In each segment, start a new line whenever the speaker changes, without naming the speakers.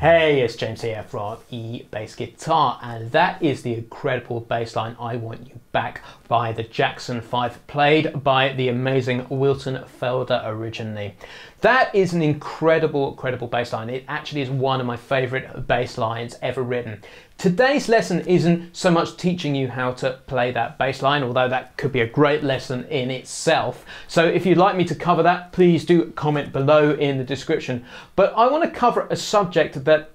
Hey, it's James here from eBassGuitar, and that is the incredible bass line I Want You Back by the Jackson 5, played by the amazing Wilton Felder originally. That is an incredible bass line. It actually is one of my favorite bass lines ever written. Today's lesson isn't so much teaching you how to play that bass line, although that could be a great lesson in itself. So if you'd like me to cover that, please do comment below in the description. But I want to cover a subject that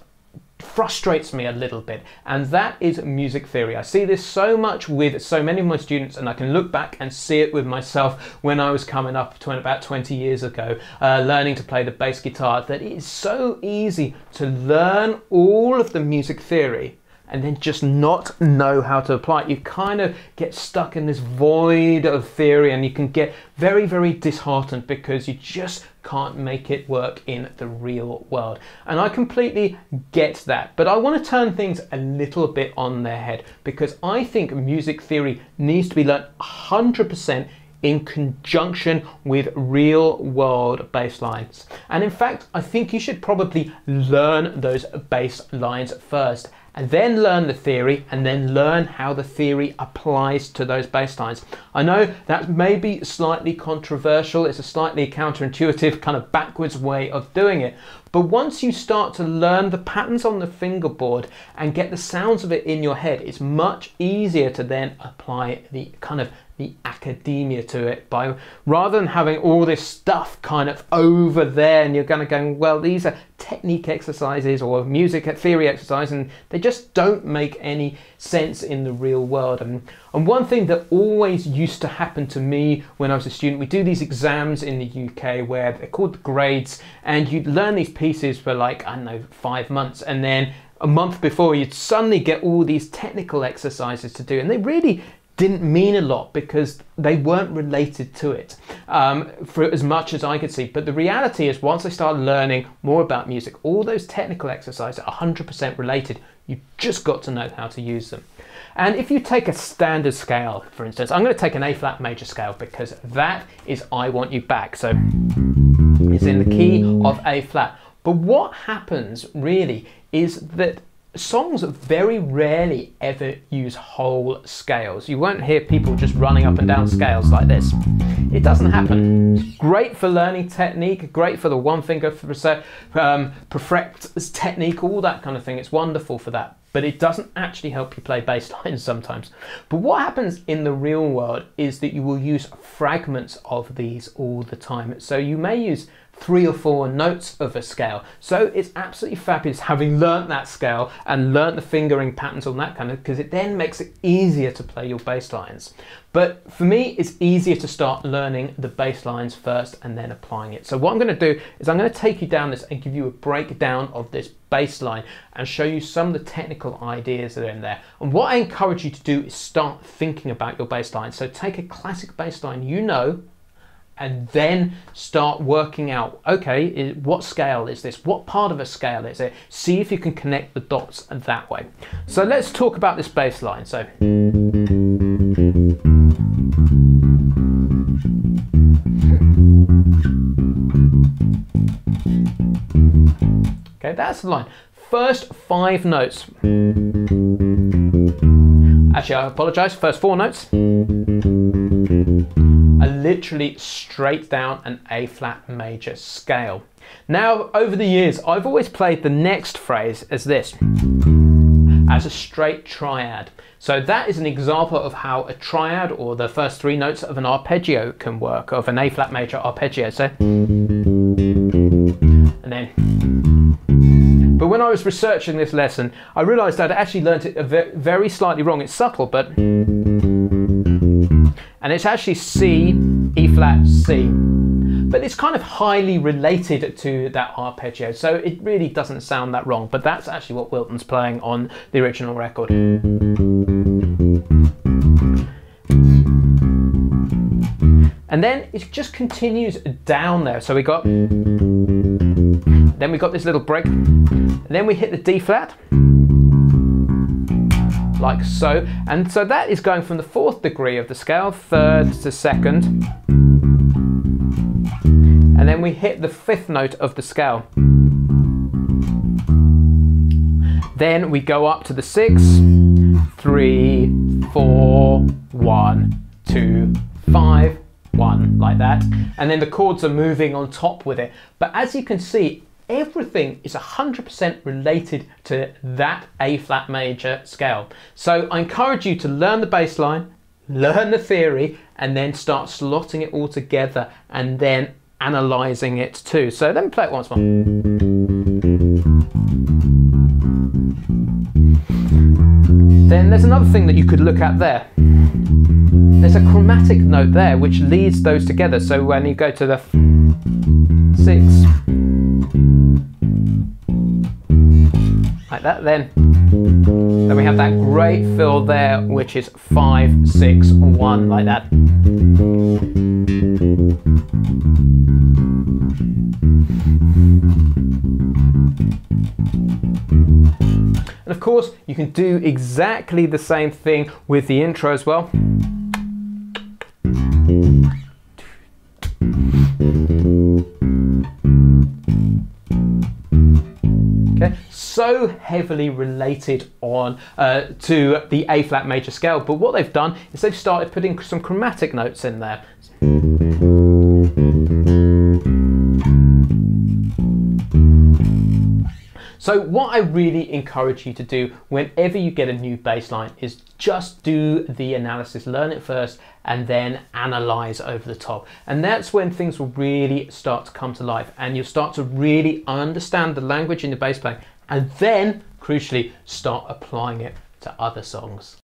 frustrates me a little bit, and that is music theory. I see this so much with so many of my students, and I can look back and see it with myself when I was coming up to about 20 years ago, learning to play the bass guitar, that it is so easy to learn all of the music theory and then just not know how to apply it. You kind of get stuck in this void of theory, and you can get very disheartened because you just can't make it work in the real world. And I completely get that, but I want to turn things a little bit on their head, because I think music theory needs to be learned 100% in conjunction with real world bass lines. And in fact, I think you should probably learn those bass lines first, and then learn the theory, and then learn how the theory applies to those bass lines. I know that may be slightly controversial, it's a slightly counterintuitive, kind of backwards way of doing it, but once you start to learn the patterns on the fingerboard and get the sounds of it in your head, it's much easier to then apply the academia to it, by rather than having all this stuff kind of over there and you're going to go, well, these are technique exercises or music theory exercises, and they just don't make any sense in the real world. And one thing that always used to happen to me when I was a student, we do these exams in the UK where they're called the grades, and you'd learn these pieces for like, I don't know, 5 months, and then a month before you'd suddenly get all these technical exercises to do, and they really didn't mean a lot because they weren't related to it for as much as I could see. But the reality is, once I started learning more about music, all those technical exercises are 100% related. You've just got to know how to use them. And if you take a standard scale, for instance, I'm going to take an A flat major scale because that is I Want You Back. So it's in the key of A flat. But what happens really is that songs very rarely ever use whole scales. You won't hear people just running up and down scales like this. It doesn't happen. It's great for learning technique, great for the one finger perfect technique, all that kind of thing. It's wonderful for that, but it doesn't actually help you play bass lines sometimes. But what happens in the real world is that you will use fragments of these all the time. So you may use 3 or 4 notes of a scale. So it's absolutely fabulous having learnt that scale and learnt the fingering patterns on that kind of, because it then makes it easier to play your bass lines. But for me, it's easier to start learning the bass lines first and then applying it. So what I'm going to do is I'm going to take you down this and give you a breakdown of this bass line and show you some of the technical ideas that are in there. And what I encourage you to do is start thinking about your bass line. So take a classic bass line you know, and then start working out, okay, what scale is this? What part of a scale is it? See if you can connect the dots that way. So let's talk about this bass line. So okay, that's the line. First 5 notes. Actually, I apologize, first 4 notes are literally straight down an A flat major scale. Now, over the years, I've always played the next phrase as this, as a straight triad. So that is an example of how a triad, or the first 3 notes of an arpeggio, can work, of an A flat major arpeggio. So, and then. But when I was researching this lesson, I realized I'd actually learned it very slightly wrong. It's subtle, but, and it's actually C, E flat, C. But it's kind of highly related to that arpeggio, so it really doesn't sound that wrong, but that's actually what Wilton's playing on the original record. And then it just continues down there. So then we got this little break, and then we hit the D flat, like so. And so that is going from the 4th degree of the scale, 3rd to 2nd. And then we hit the 5th note of the scale. Then we go up to the 6, 3, 4, 1, 2, 5, 1, like that. And then the chords are moving on top with it. But as you can see, everything is 100% related to that A flat major scale. So I encourage you to learn the bass line, learn the theory, and then start slotting it all together and then analysing it too. So let me play it once more. Then there's another thing that you could look at there. There's a chromatic note there which leads those together. So when you go to the 6, like that, then we have that great fill there, which is 5, 6, 1, like that. And of course, you can do exactly the same thing with the intro as well. Okay, so heavily related on to the A flat major scale, but what they've done is they've started putting some chromatic notes in there. So what I really encourage you to do whenever you get a new bass line is just do the analysis, learn it first, and then analyze over the top. And that's when things will really start to come to life, and you'll start to really understand the language in the bass playing, and then, crucially, start applying it to other songs.